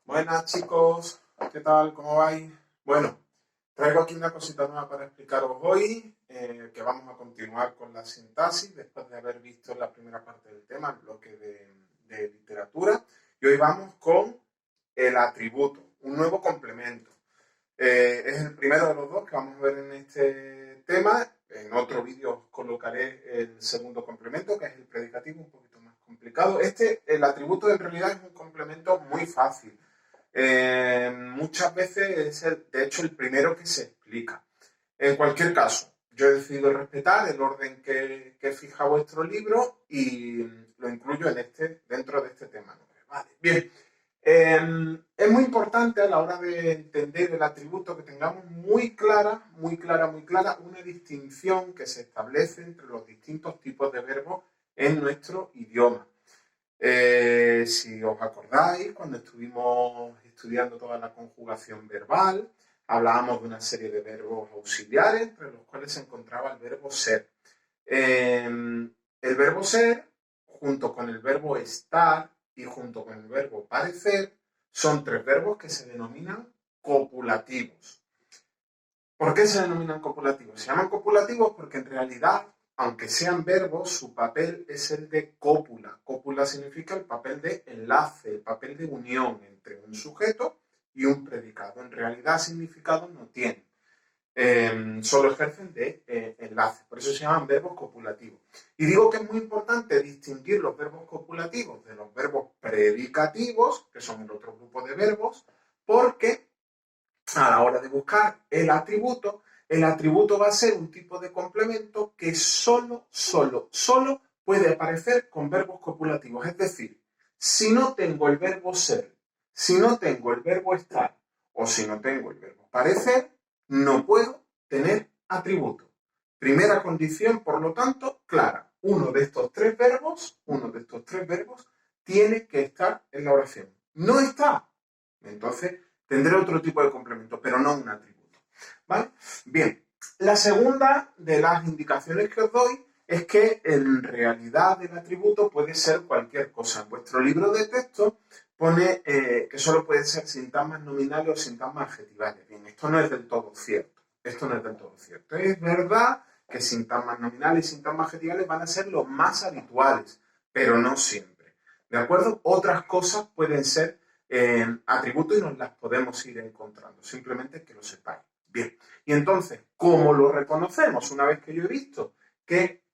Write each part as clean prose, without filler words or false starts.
Buenas chicos, ¿qué tal? ¿Cómo vais? Bueno, traigo aquí una cosita nueva para explicaros hoy, que vamos a continuar con la sintaxis después de haber visto la primera parte del tema, el bloque de literatura. Y hoy vamos con el atributo, un nuevo complemento. Es el primero de los dos que vamos a ver en este tema. En otro vídeo os colocaré el segundo complemento, que es el predicativo, un poquito más complicado. El atributo en realidad es un complemento muy fácil. Muchas veces es, de hecho, el primero que se explica. En cualquier caso, yo he decidido respetar el orden que fija vuestro libro y lo incluyo dentro de este tema. Vale, bien. Es muy importante a la hora de entender el atributo que tengamos muy clara una distinción que se establece entre los distintos tipos de verbos en nuestro idioma. Si os acordáis, cuando estuvimos estudiando toda la conjugación verbal, hablábamos de una serie de verbos auxiliares, entre los cuales se encontraba el verbo ser. El verbo ser, junto con el verbo estar y junto con el verbo parecer, son tres verbos que se denominan copulativos. ¿Por qué se denominan copulativos? Se llaman copulativos porque en realidad, aunque sean verbos, su papel es el de cópula. Cópula significa el papel de enlace, el papel de unión entre un sujeto y un predicado. En realidad, significado no tienen. Solo ejercen de enlace. Por eso se llaman verbos copulativos. Y digo que es muy importante distinguir los verbos copulativos de los verbos predicativos, que son el otro grupo de verbos, porque a la hora de buscar el atributo va a ser un tipo de complemento que solo puede aparecer con verbos copulativos. Es decir, si no tengo el verbo ser, si no tengo el verbo estar o si no tengo el verbo parecer, no puedo tener atributo. Primera condición, por lo tanto, clara. Uno de estos tres verbos tiene que estar en la oración. No está. Entonces, tendré otro tipo de complemento, pero no un atributo. ¿Vale? Bien, la segunda de las indicaciones que os doy es que en realidad el atributo puede ser cualquier cosa. En vuestro libro de texto pone que solo puede ser sintagmas nominales o sintagmas adjetivales. Bien, esto no es del todo cierto. Es verdad que sintagmas nominales y sintagmas adjetivales van a ser los más habituales, pero no siempre. ¿De acuerdo? Otras cosas pueden ser atributos y nos las podemos ir encontrando. Simplemente que lo sepáis. Bien. Y entonces, ¿cómo lo reconocemos? Una vez que yo he visto que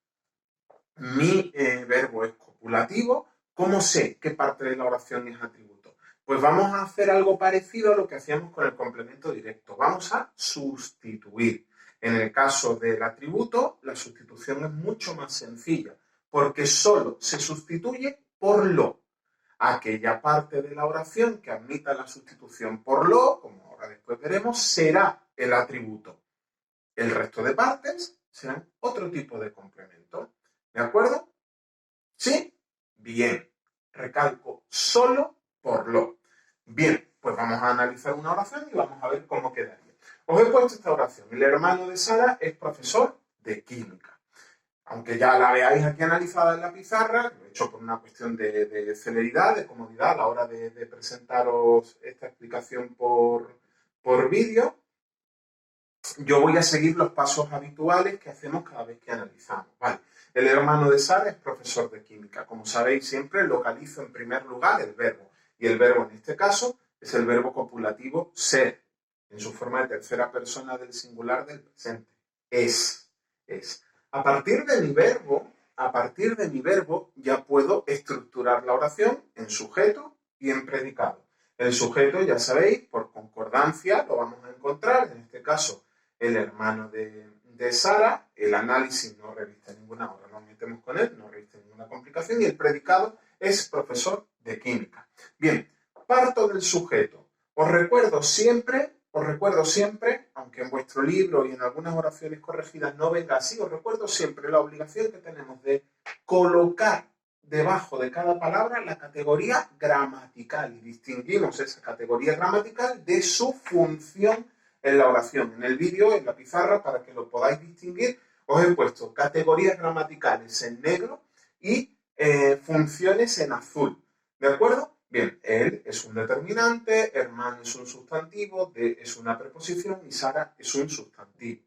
mi verbo es copulativo, ¿cómo sé qué parte de la oración es atributo? Pues vamos a hacer algo parecido a lo que hacíamos con el complemento directo. Vamos a sustituir. En el caso del atributo, la sustitución es mucho más sencilla, porque solo se sustituye por lo. Aquella parte de la oración que admita la sustitución por lo, como ahora después veremos, será el atributo. El resto de partes serán otro tipo de complemento. ¿De acuerdo? ¿Sí? Bien. Recalco, solo por lo. Bien, pues vamos a analizar una oración y vamos a ver cómo quedaría. Os he puesto esta oración. El hermano de Sara es profesor de química. Aunque ya la veáis aquí analizada en la pizarra, lo he hecho por una cuestión de celeridad, de comodidad a la hora de presentaros esta explicación por vídeo, yo voy a seguir los pasos habituales que hacemos cada vez que analizamos. Vale. El hermano de Sara es profesor de química. Como sabéis, siempre localizo en primer lugar el verbo. Y el verbo en este caso es el verbo copulativo ser, en su forma de tercera persona del singular del presente. Es. A partir de mi verbo, ya puedo estructurar la oración en sujeto y en predicado. El sujeto, ya sabéis, por concordancia lo vamos a encontrar, en este caso, el hermano de Sara. El análisis no reviste ninguna, ahora nos metemos con él, no reviste ninguna complicación, y el predicado es profesor de química. Bien, parto del sujeto. Os recuerdo siempre, aunque en vuestro libro y en algunas oraciones corregidas no venga así, os recuerdo siempre la obligación que tenemos de colocar debajo de cada palabra la categoría gramatical, y distinguimos esa categoría gramatical de su función en la oración. En el vídeo, en la pizarra, para que lo podáis distinguir, os he puesto categorías gramaticales en negro y funciones en azul. ¿De acuerdo? Bien, él es un determinante, hermano es un sustantivo, de es una preposición y Sara es un sustantivo.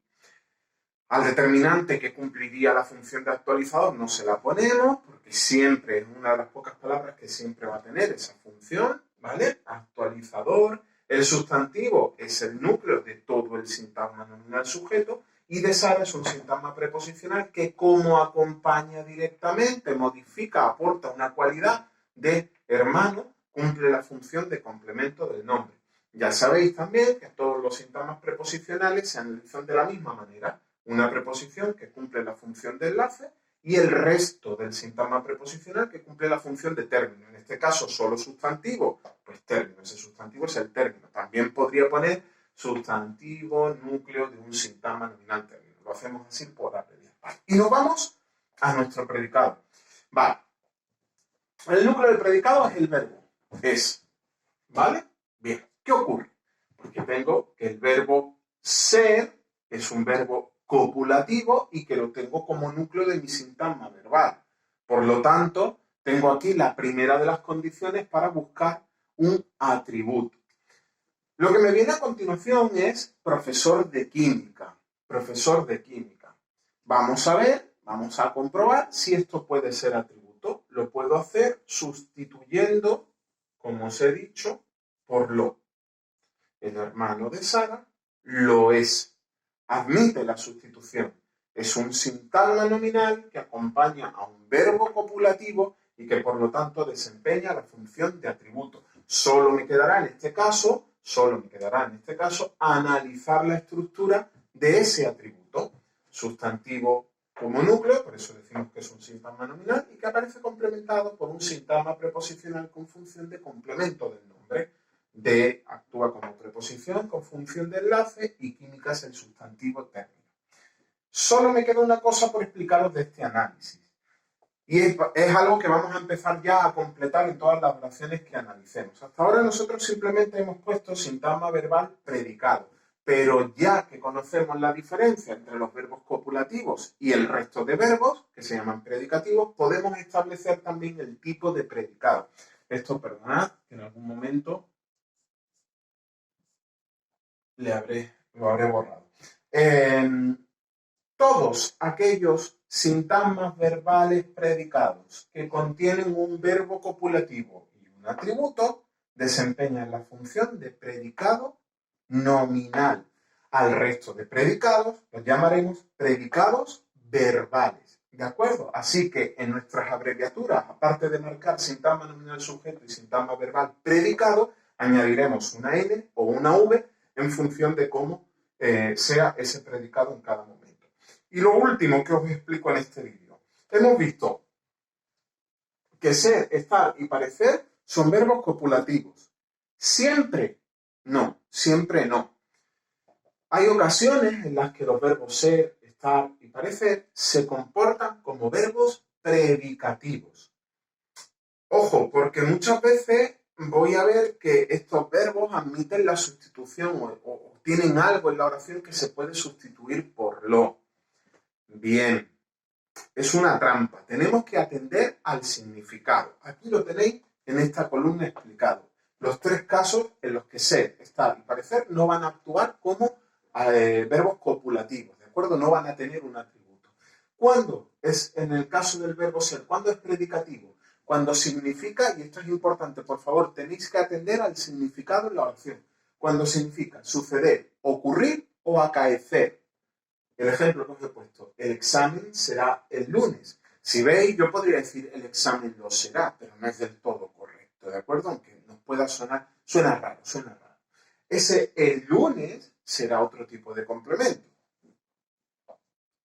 Al determinante que cumpliría la función de actualizador no se la ponemos, porque siempre es una de las pocas palabras que siempre va a tener esa función, ¿vale? Actualizador. El sustantivo es el núcleo de todo el sintagma nominal sujeto y de Sara es un sintagma preposicional que, como acompaña directamente, modifica, aporta una cualidad de hermano, cumple la función de complemento del nombre. Ya sabéis también que todos los sintagmas preposicionales se analizan de la misma manera. Una preposición que cumple la función de enlace y el resto del sintagma preposicional que cumple la función de término. En este caso, solo sustantivo, pues término. Ese sustantivo es el término. También podría poner sustantivo, núcleo de un sintagma nominal término. Lo hacemos así por abreviar. Vale. Y nos vamos a nuestro predicado. Vale. El núcleo del predicado es el verbo. Es. ¿Vale? Bien. ¿Qué ocurre? Porque tengo que el verbo ser es un verbo copulativo y que lo tengo como núcleo de mi sintagma verbal. Por lo tanto, tengo aquí la primera de las condiciones para buscar un atributo. Lo que me viene a continuación es profesor de química. Profesor de química. Vamos a ver, vamos a comprobar si esto puede ser atributo. Lo puedo hacer sustituyendo, como os he dicho, por lo. El hermano de Sara lo es. Admite la sustitución. Es un sintagma nominal que acompaña a un verbo copulativo y que por lo tanto desempeña la función de atributo. Solo me quedará en este caso analizar la estructura de ese atributo. Sustantivo como núcleo, por eso decimos que es un sintagma nominal y que aparece complementado por un sintagma preposicional con función de complemento del nombre. De actúa como preposición con función de enlace y química es el sustantivo término. Solo me queda una cosa por explicaros de este análisis. Y es algo que vamos a empezar ya a completar en todas las oraciones que analicemos. Hasta ahora nosotros simplemente hemos puesto sintagma verbal predicado. Pero ya que conocemos la diferencia entre los verbos copulativos y el resto de verbos, que se llaman predicativos, podemos establecer también el tipo de predicado. Esto, perdonad, que en algún momento lo habré borrado. Todos aquellos sintagmas verbales predicados que contienen un verbo copulativo y un atributo desempeñan la función de predicado nominal. Al resto de predicados los llamaremos predicados verbales. ¿De acuerdo? Así que en nuestras abreviaturas, aparte de marcar sintagma nominal sujeto y sintagma verbal predicado, añadiremos una N o una V en función de cómo sea ese predicado en cada momento. Y lo último que os explico en este vídeo. Hemos visto que ser, estar y parecer son verbos copulativos. Siempre no, siempre no. Hay ocasiones en las que los verbos ser, estar y parecer se comportan como verbos predicativos. Ojo, porque muchas veces voy a ver que estos verbos admiten la sustitución o tienen algo en la oración que se puede sustituir por lo. Bien, es una trampa. Tenemos que atender al significado. Aquí lo tenéis en esta columna explicado. Los tres casos en los que ser, estar y parecer no van a actuar como verbos copulativos, ¿de acuerdo? No van a tener un atributo. ¿Cuándo es en el caso del verbo ser? ¿Cuándo es predicativo? Cuando significa, y esto es importante, por favor, tenéis que atender al significado en la oración. Cuando significa suceder, ocurrir o acaecer. El ejemplo que os he puesto, el examen será el lunes. Si veis, yo podría decir el examen lo será, pero no es del todo correcto, ¿de acuerdo? Aunque nos pueda sonar, suena raro. Ese el lunes será otro tipo de complemento,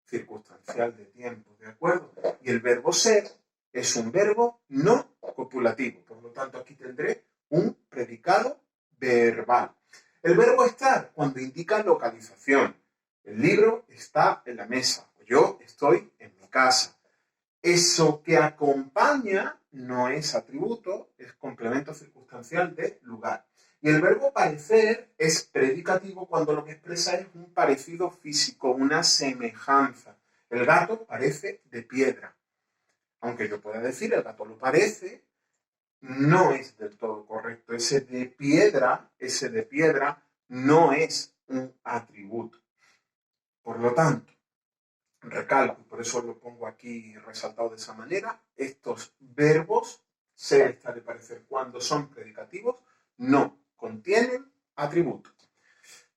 circunstancial de tiempo, ¿de acuerdo? Y el verbo ser es un verbo no copulativo, por lo tanto aquí tendré un predicado verbal. El verbo estar, cuando indica localización. El libro está en la mesa, o yo estoy en mi casa. Eso que acompaña no es atributo, es complemento circunstancial de lugar. Y el verbo parecer es predicativo cuando lo que expresa es un parecido físico, una semejanza. El gato parece de piedra. Aunque yo pueda decir el gato lo parece, no es del todo correcto. Ese de piedra no es un atributo. Por lo tanto, recalco, y por eso lo pongo aquí resaltado de esa manera, estos verbos, ser, estar y parecer, cuando son predicativos, no contienen atributos.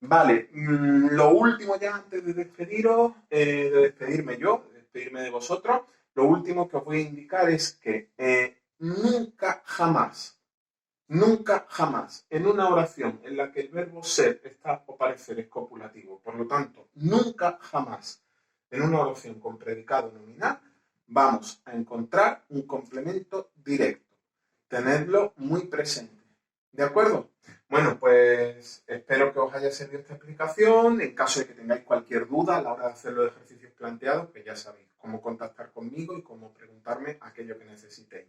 Vale, lo último ya antes de despedirme de despedirme de vosotros, lo último que os voy a indicar es que nunca jamás en una oración en la que el verbo ser, estar o parecer es copulativo, por lo tanto, nunca jamás en una oración con predicado nominal vamos a encontrar un complemento directo. Tenedlo muy presente. ¿De acuerdo? Bueno, pues espero que os haya servido esta explicación. En caso de que tengáis cualquier duda a la hora de hacer los ejercicios planteados, pues ya sabéis cómo contactar conmigo y cómo preguntarme aquello que necesitéis.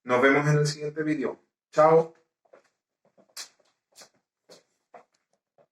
Nos vemos en el siguiente vídeo. Chao.